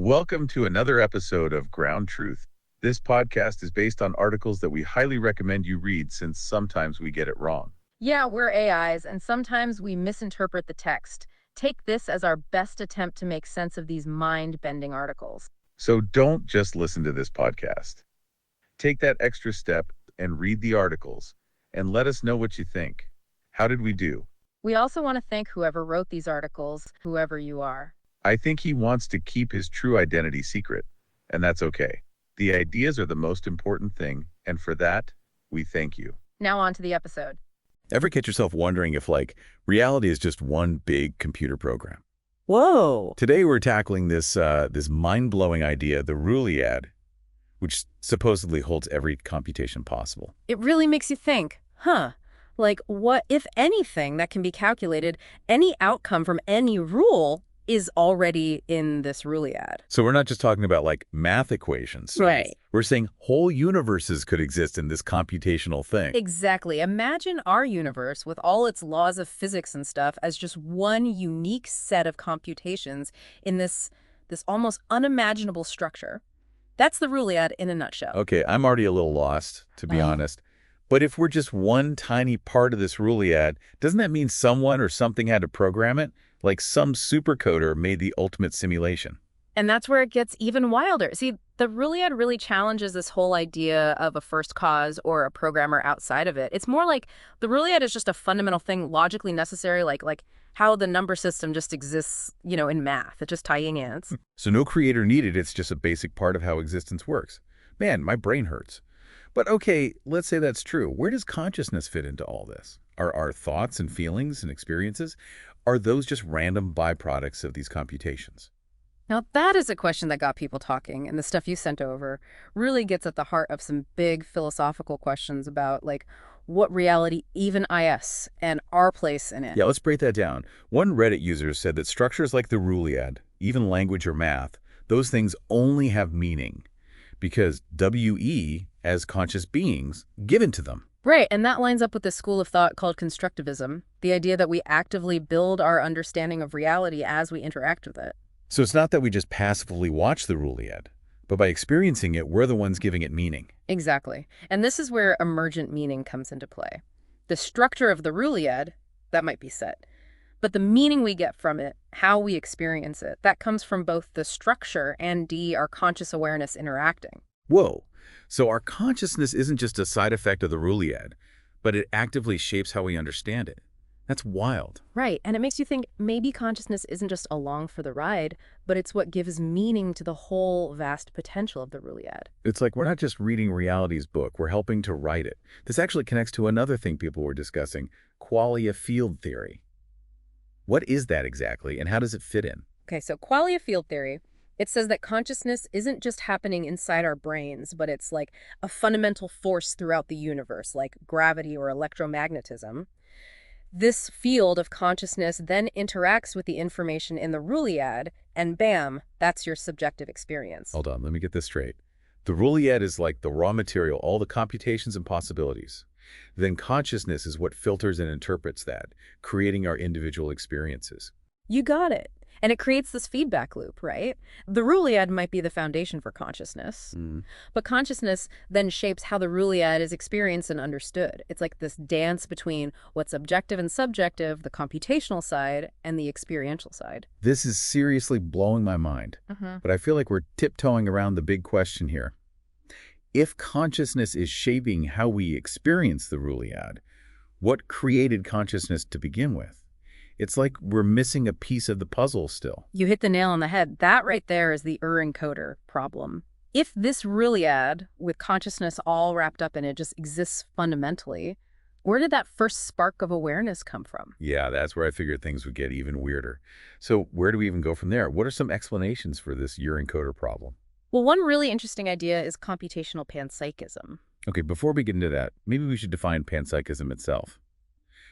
Welcome to another episode of Ground Truth. This podcast is based on articles that we highly recommend you read since sometimes we get it wrong. Yeah, we're AIs, and sometimes we misinterpret the text. Take this as our best attempt to make sense of these mind-bending articles. So don't just listen to this podcast. Take that extra step and read the articles and let us know what you think. How did we do? We also want to thank whoever wrote these articles, whoever you are. I think he wants to keep his true identity secret, and that's okay. The ideas are the most important thing, and for that, we thank you. Now on to the episode. Ever catch yourself wondering if, reality is just one big computer program? Whoa. Today we're tackling this mind-blowing idea, the Ruliad, which supposedly holds every computation possible. It really makes you think, what, if anything, that can be calculated, any outcome from any rule is already in this Ruliad. So we're not just talking about, math equations. Right. We're saying whole universes could exist in this computational thing. Exactly. Imagine our universe with all its laws of physics and stuff as just one unique set of computations in this almost unimaginable structure. That's the Ruliad in a nutshell. Okay, I'm already a little lost, to be honest. But if we're just one tiny part of this Ruliad, doesn't that mean someone or something had to program it? Like some supercoder made the ultimate simulation. And that's where it gets even wilder. See, the Ruliad really challenges this whole idea of a first cause or a programmer outside of it. It's more like the Ruliad is just a fundamental thing logically necessary, like how the number system just exists, in math. It's just tying ants. So no creator needed, it's just a basic part of how existence works. Man, my brain hurts. But okay, let's say that's true. Where does consciousness fit into all this? Are our thoughts and feelings and experiences, are those just random byproducts of these computations? Now, that is a question that got people talking, and the stuff you sent over really gets at the heart of some big philosophical questions about, what reality even is and our place in it. Yeah, let's break that down. One Reddit user said that structures like the Ruliad, even language or math, those things only have meaning because WE, as conscious beings, given to them. Right, and that lines up with the school of thought called constructivism, the idea that we actively build our understanding of reality as we interact with it. So it's not that we just passively watch the Ruliad, but by experiencing it, we're the ones giving it meaning. Exactly. And this is where emergent meaning comes into play. The structure of the Ruliad, that might be set. But the meaning we get from it, how we experience it, that comes from both the structure and our conscious awareness interacting. Whoa. So our consciousness isn't just a side effect of the Ruliad, but it actively shapes how we understand it. That's wild. Right, and it makes you think maybe consciousness isn't just along for the ride, but it's what gives meaning to the whole vast potential of the Ruliad. It's like we're not just reading reality's book, we're helping to write it. This actually connects to another thing people were discussing, qualia field theory. What is that exactly, and how does it fit in? Okay, so qualia field theory, it says that consciousness isn't just happening inside our brains, but it's like a fundamental force throughout the universe, like gravity or electromagnetism. This field of consciousness then interacts with the information in the Ruliad, and bam, that's your subjective experience. Hold on, let me get this straight. The Ruliad is like the raw material, all the computations and possibilities. Then consciousness is what filters and interprets that, creating our individual experiences. You got it. And it creates this feedback loop, right? The Ruliad might be the foundation for consciousness, but consciousness then shapes how the Ruliad is experienced and understood. It's like this dance between what's objective and subjective, the computational side, and the experiential side. This is seriously blowing my mind, but I feel like we're tiptoeing around the big question here. If consciousness is shaping how we experience the Ruliad, what created consciousness to begin with? It's like we're missing a piece of the puzzle still. You hit the nail on the head. That right there is the encoder problem. If this Ruliad, with consciousness all wrapped up in it, just exists fundamentally, where did that first spark of awareness come from? Yeah, that's where I figured things would get even weirder. So where do we even go from there? What are some explanations for this encoder problem? Well, one really interesting idea is computational panpsychism. Okay, before we get into that, maybe we should define panpsychism itself.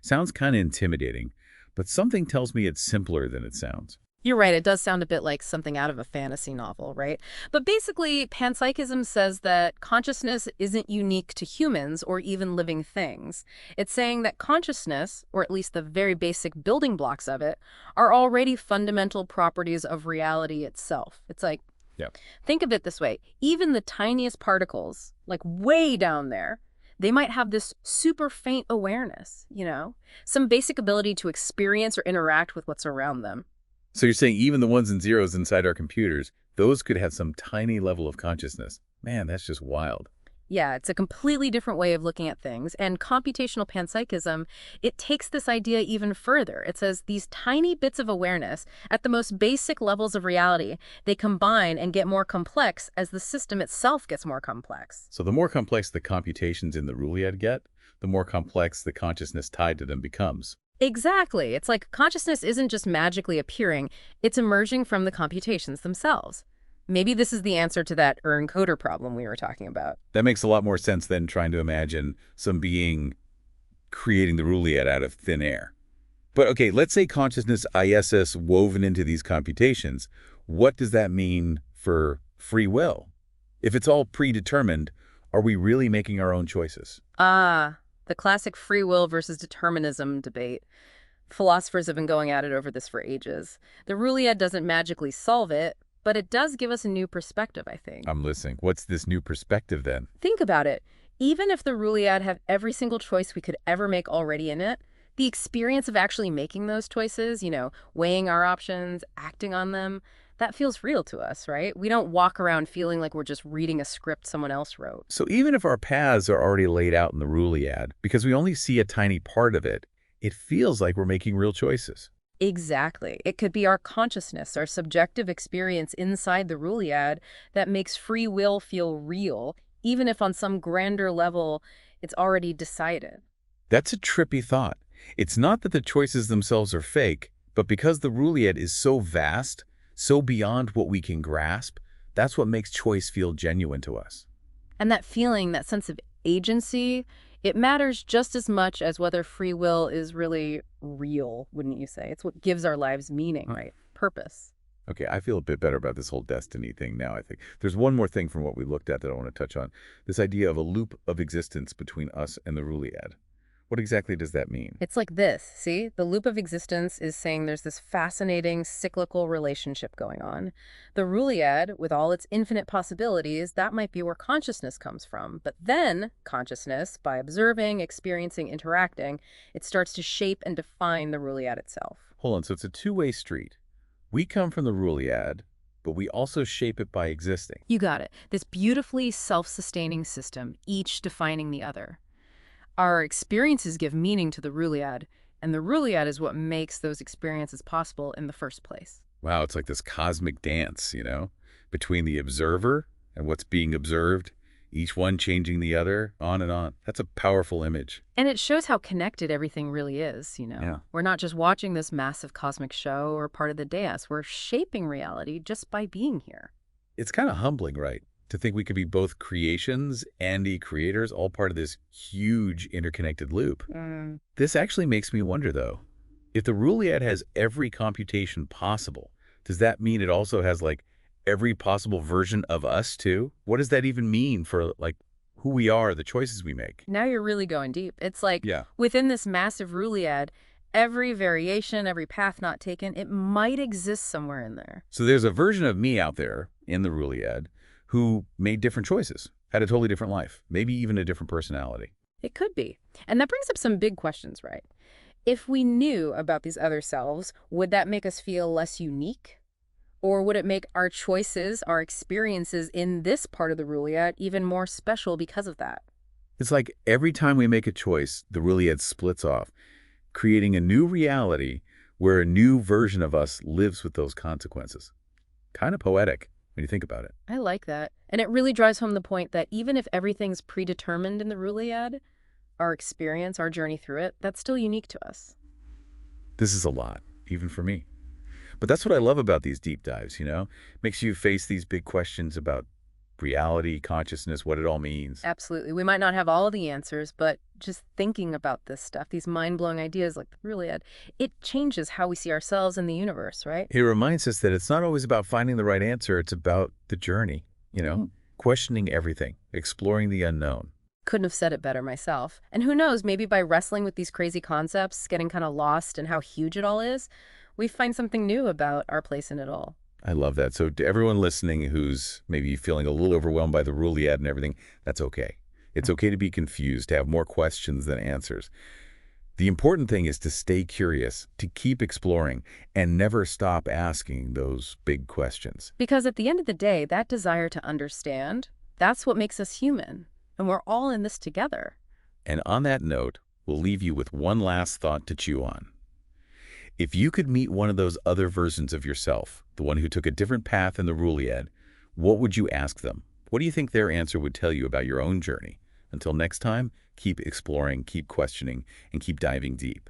Sounds kind of intimidating, but something tells me it's simpler than it sounds. You're right, it does sound a bit like something out of a fantasy novel, right? But basically, panpsychism says that consciousness isn't unique to humans or even living things. It's saying that consciousness, or at least the very basic building blocks of it, are already fundamental properties of reality itself. It's like Yeah. Think of it this way. Even the tiniest particles, like way down there, they might have this super faint awareness, some basic ability to experience or interact with what's around them. So you're saying even the ones and zeros inside our computers, those could have some tiny level of consciousness. Man, that's just wild. Yeah, it's a completely different way of looking at things. And computational panpsychism, it takes this idea even further. It says these tiny bits of awareness at the most basic levels of reality, they combine and get more complex as the system itself gets more complex. So the more complex the computations in the Ruliad get, the more complex the consciousness tied to them becomes. Exactly. It's like consciousness isn't just magically appearing, it's emerging from the computations themselves. Maybe this is the answer to that encoder problem we were talking about. That makes a lot more sense than trying to imagine some being creating the Ruliad out of thin air. But okay, let's say consciousness ISS woven into these computations. What does that mean for free will? If it's all predetermined, are we really making our own choices? Ah, the classic free will versus determinism debate. Philosophers have been going at it over this for ages. The Ruliad doesn't magically solve it, but it does give us a new perspective, I think. I'm listening. What's this new perspective then? Think about it. Even if the Ruliad had every single choice we could ever make already in it, the experience of actually making those choices, weighing our options, acting on them, that feels real to us, right? We don't walk around feeling like we're just reading a script someone else wrote. So even if our paths are already laid out in the Ruliad, because we only see a tiny part of it, it feels like we're making real choices. Exactly. It could be our consciousness, our subjective experience inside the Ruliad that makes free will feel real, even if on some grander level it's already decided. That's a trippy thought. It's not that the choices themselves are fake, but because the Ruliad is so vast, so beyond what we can grasp, that's what makes choice feel genuine to us. And that feeling, that sense of agency, it matters just as much as whether free will is really real, wouldn't you say? It's what gives our lives meaning, right? Purpose. Okay, I feel a bit better about this whole destiny thing now, I think. There's one more thing from what we looked at that I want to touch on. This idea of a loop of existence between us and the Ruliad. What exactly does that mean? It's like this, see? The loop of existence is saying there's this fascinating cyclical relationship going on. The Ruliad, with all its infinite possibilities, that might be where consciousness comes from. But then, consciousness, by observing, experiencing, interacting, it starts to shape and define the Ruliad itself. Hold on, so it's a two-way street. We come from the Ruliad, but we also shape it by existing. You got it. This beautifully self-sustaining system, each defining the other. Our experiences give meaning to the Ruliad, and the Ruliad is what makes those experiences possible in the first place. Wow, it's like this cosmic dance, between the observer and what's being observed, each one changing the other, on and on. That's a powerful image. And it shows how connected everything really is, Yeah. We're not just watching this massive cosmic show or part of the dance. We're shaping reality just by being here. It's kind of humbling, right? To think we could be both creations and the creators, all part of this huge interconnected loop. This actually makes me wonder, though, if the Ruliad has every computation possible, does that mean it also has, every possible version of us, too? What does that even mean for, who we are, the choices we make? Now you're really going deep. It's like, Yeah. within this massive Ruliad, every variation, every path not taken, it might exist somewhere in there. So there's a version of me out there in the Ruliad who made different choices, had a totally different life, maybe even a different personality. It could be. And that brings up some big questions, right? If we knew about these other selves, would that make us feel less unique? Or would it make our choices, our experiences in this part of the Ruliad even more special because of that? It's like every time we make a choice, the Ruliad splits off, creating a new reality where a new version of us lives with those consequences. Kind of poetic when you think about it. I like that. And it really drives home the point that even if everything's predetermined in the Ruliad, our experience, our journey through it, that's still unique to us. This is a lot, even for me. But that's what I love about these deep dives, Makes you face these big questions about reality, consciousness, what it all means. Absolutely. We might not have all the answers, but just thinking about this stuff, these mind-blowing ideas like the Ruliad, it changes how we see ourselves in the universe, right? It reminds us that it's not always about finding the right answer, it's about the journey, questioning everything, exploring the unknown. Couldn't have said it better myself. And who knows, maybe by wrestling with these crazy concepts, getting kind of lost in how huge it all is, we find something new about our place in it all. I love that. So to everyone listening who's maybe feeling a little overwhelmed by the Ruliad and everything, that's okay. It's okay to be confused, to have more questions than answers. The important thing is to stay curious, to keep exploring, and never stop asking those big questions. Because at the end of the day, that desire to understand, that's what makes us human. And we're all in this together. And on that note, we'll leave you with one last thought to chew on. If you could meet one of those other versions of yourself, the one who took a different path in the Ruliad, what would you ask them? What do you think their answer would tell you about your own journey? Until next time, keep exploring, keep questioning, and keep diving deep.